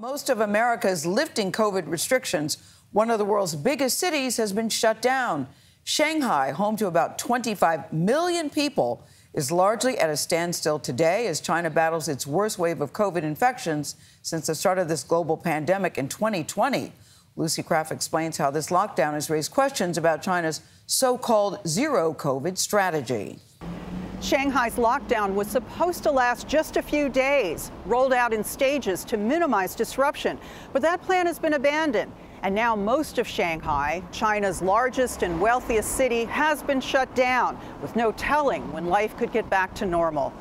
Most of America is lifting COVID restrictions. One of the world's biggest cities has been shut down. Shanghai, home to about 25 million people, is largely at a standstill today as China battles its worst wave of COVID infections since the start of this global pandemic in 2020. Lucy Craft explains how this lockdown has raised questions about China's so-called zero COVID strategy. Shanghai's lockdown was supposed to last just a few days, rolled out in stages to minimize disruption. But that plan has been abandoned. And now most of Shanghai, China's largest and wealthiest city, has been shut down, with no telling when life could get back to normal.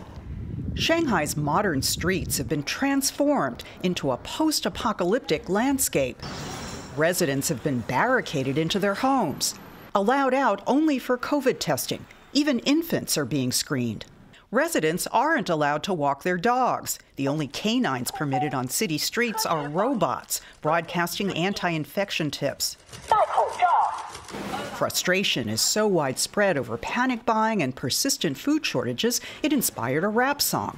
Shanghai's modern streets have been transformed into a post-apocalyptic landscape. Residents have been barricaded into their homes, allowed out only for COVID testing. Even infants are being screened. Residents aren't allowed to walk their dogs. The only canines permitted on city streets are robots, broadcasting anti-infection tips. Frustration is so widespread over panic buying and persistent food shortages, it inspired a rap song.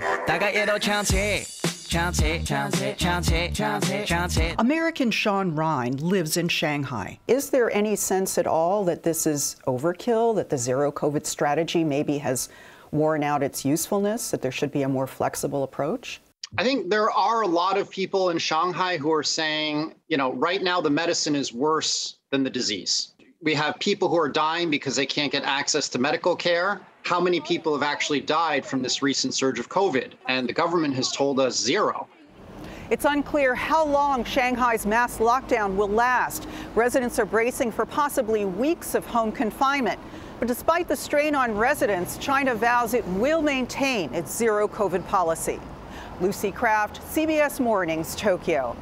American Sean Ryan lives in Shanghai. Is there any sense at all that this is overkill, that the zero COVID strategy maybe has worn out its usefulness, that there should be a more flexible approach? I think there are a lot of people in Shanghai who are saying, right now the medicine is worse than the disease. We have people who are dying because they can't get access to medical care. How many people have actually died from this recent surge of COVID? And the government has told us zero. It's unclear how long Shanghai's mass lockdown will last. Residents are bracing for possibly weeks of home confinement. But despite the strain on residents, China vows it will maintain its zero COVID policy. Lucy Craft, CBS Mornings, Tokyo.